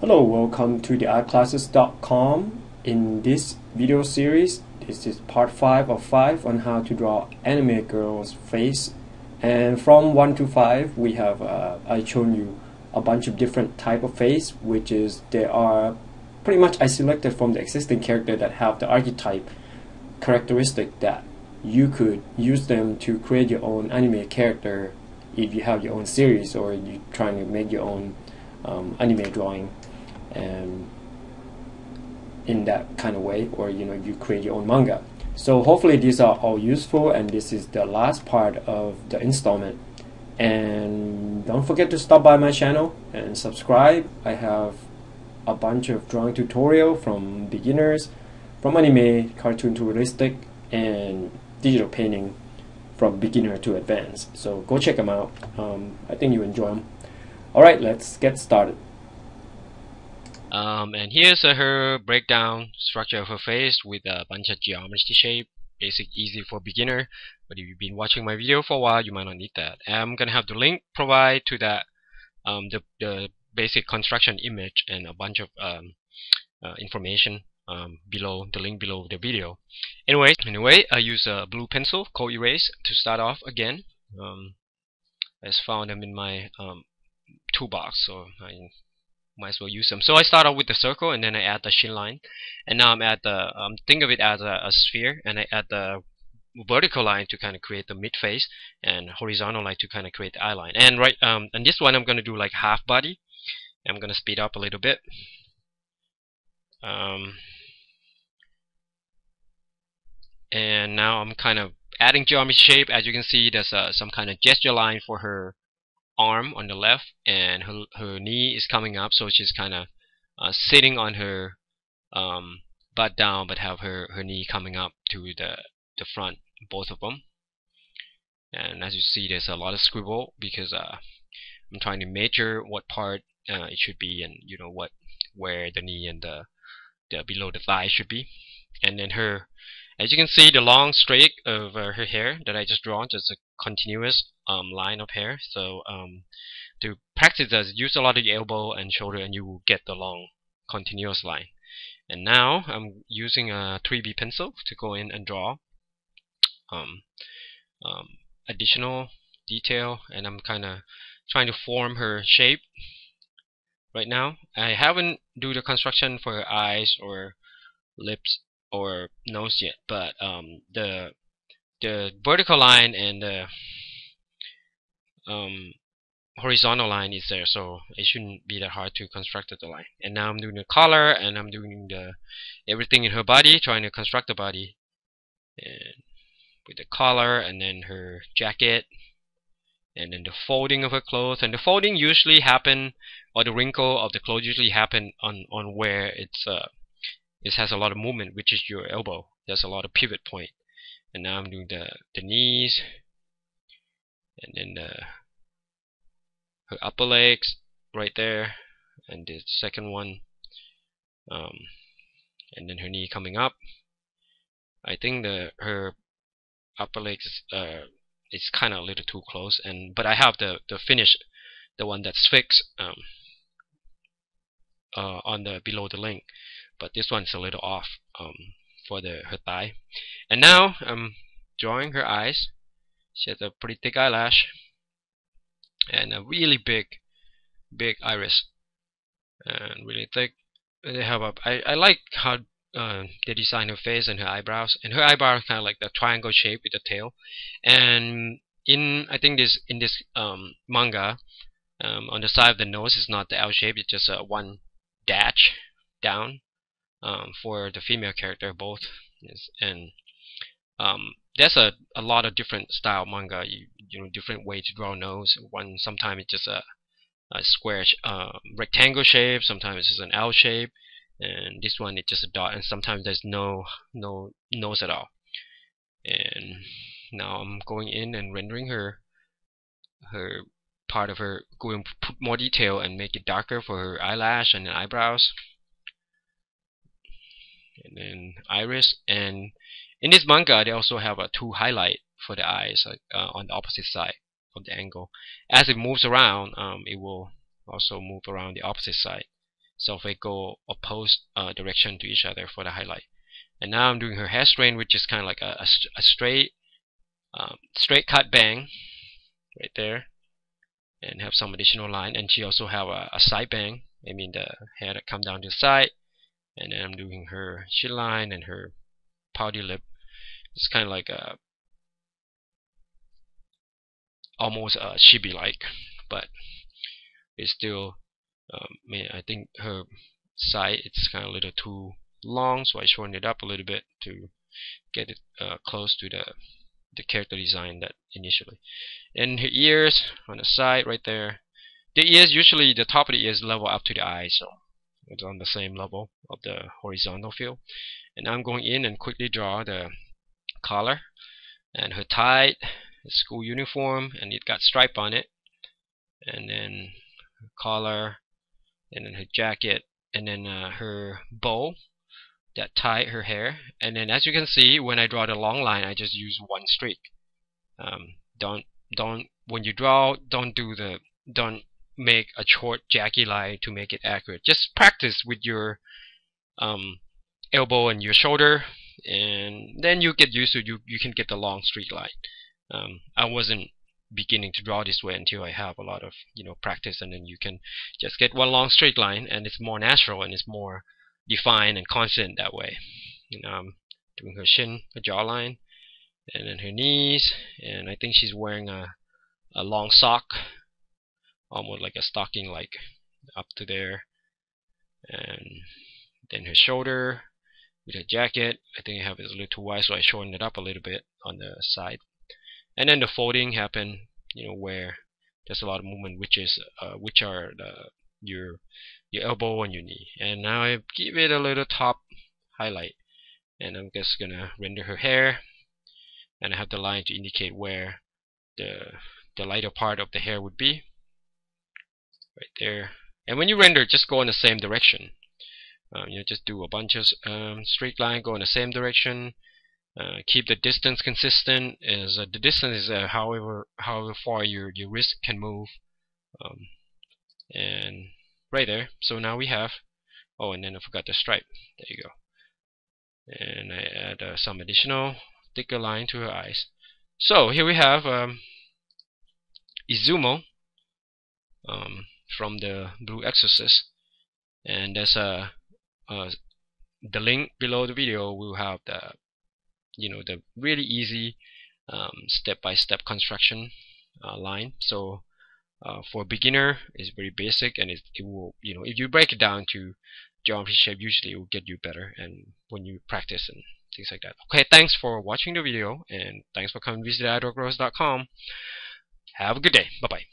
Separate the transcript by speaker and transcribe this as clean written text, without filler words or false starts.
Speaker 1: Hello, welcome to the artclasses.com. In this video series, this is part 5 of 5 on how to draw anime girl's face. And from 1 to 5, we have I shown you a bunch of different type of face, which is they are pretty much I selected from the existing character that have the archetype characteristic that you could use them to create your own anime character if you have your own series or you're trying to make your own anime drawing and in that kind of way, or you create your own manga. So hopefully these are all useful, and this is the last part of the installment. And don't forget to stop by my channel and subscribe. I have a bunch of drawing tutorial from beginners, from anime, cartoon to realistic, and digital painting from beginner to advanced. So go check them out. I think you enjoy them. Alright, let's get started.
Speaker 2: And here's her breakdown structure of her face with a bunch of geometry shape. Basic, easy for beginner. But if you've been watching my video for a while, you might not need that. I'm gonna have the link provide to that, the basic construction image and a bunch of information below the link below the video. Anyway, I use a blue pencil, cold erase, to start off again. I just found them in my toolbox, so I might as well use them. So I start off with the circle, and then I add the shin line, and now I'm at the think of it as a sphere, and I add the vertical line to kind of create the mid face, and horizontal line to kind of create the eye line. And and this one I'm going to do like half body. I'm going to speed up a little bit. And now I'm kind of adding geometry shape. As you can see, there's some kind of gesture line for her arm on the left, and her knee is coming up, so she's kind of sitting on her butt down, but have her knee coming up to the front, both of them. And as you see, there's a lot of scribble because I'm trying to measure what part it should be, and where the knee and the below the thigh should be. And then as you can see, the long streak of her hair that I just drawn, just a continuous line of hair. So to practice this, use a lot of your elbow and shoulder, and you will get the long continuous line. And now I'm using a 3B pencil to go in and draw additional detail, and I'm kind of trying to form her shape right now. I haven't do the construction for her eyes or lips or nose yet, but the vertical line and the horizontal line is there, so it shouldn't be that hard to construct the line. And now I'm doing the collar, and I'm doing everything in her body, trying to construct the body, and with the collar, and then her jacket, and then the folding of her clothes. And the folding usually happen, or the wrinkle of the clothes usually happen on where it has a lot of movement, which is your elbow. There's a lot of pivot point. And now I'm doing the knees, and then her upper legs right there, and the second one, and then her knee coming up. I think her upper legs is kind of a little too close, but I have the finish, the one that's fixed on the below the link, but this one's a little off for her thigh. And now I'm drawing her eyes. She has a pretty thick eyelash and a really big iris, and really thick. They have I like how they design her face and her eyebrows. And her eyebrows kind of like the triangle shape with the tail. And I think in this manga, on the side of the nose is not the L shape. It's just one dash down for the female character, both. And there's a lot of different style manga. Different way to draw nose. Sometimes it's just a square rectangle shape. Sometimes it's just an L shape. And this one it's just a dot, and sometimes there's no nose at all. And now I'm going in and rendering her part of her, going to put more detail and make it darker for her eyelash and eyebrows, and then iris. And in this manga they also have a 2 highlight for the eyes on the opposite side of the angle. As it moves around, it will also move around the opposite side. so if they go opposed direction to each other for the highlight. And now I'm doing her hair strain, which is kind of like a straight cut bang right there, and have some additional line. And she also have a side bang, I mean the hair that come down to the side. And then I'm doing her chin line and her pouty lip. It's kind of like a almost chibi like, but it's still I think her side it's kind of a little too long, so I shortened it up a little bit to get it close to the character design that initially. And her ears on the side right there. The ears, usually the top of the ears level up to the eye, so it's on the same level of the horizontal field. And I'm going in and quickly draw the collar and her tie, the school uniform, and it got stripe on it, and then her collar, and then her jacket, and then her bow that tied her hair. And then as you can see, when I draw the long line, I just use one streak. Don't when you draw, don't make a short jagged line to make it accurate. Just practice with your elbow and your shoulder, and then you get used to you can get the long streak line. I wasn't beginning to draw this way until I have a lot of practice, and then you can just get one long straight line, and it's more natural and it's more defined and constant that way. Doing her chin, her jawline, and then her knees, and I think she's wearing a long sock, almost like a stocking, like up to there. And then her shoulder with her jacket, I think I have it a little too wide, so I shortened it up a little bit on the side. And then the folding happened, where there's a lot of movement, which are your elbow and your knee. And now I give it a little top highlight, and I'm just gonna render her hair, and I have the line to indicate where the lighter part of the hair would be, right there. And when you render, just go in the same direction. Just do a bunch of straight line, go in the same direction. Keep the distance consistent. As the distance is however far your wrist can move, and right there. So now we have. Oh, and then I forgot the stripe. There you go. And I add some additional thicker line to her eyes. So here we have Izumo from the Blue Exorcist, and there's the link below the video will have the the really easy step-by-step construction line. So for a beginner, it's very basic, and it will if you break it down to geometry shape, usually it will get you better, and when you practice and things like that. Okay, thanks for watching the video, and thanks for coming to visit idolgrowers.com. Have a good day. Bye bye.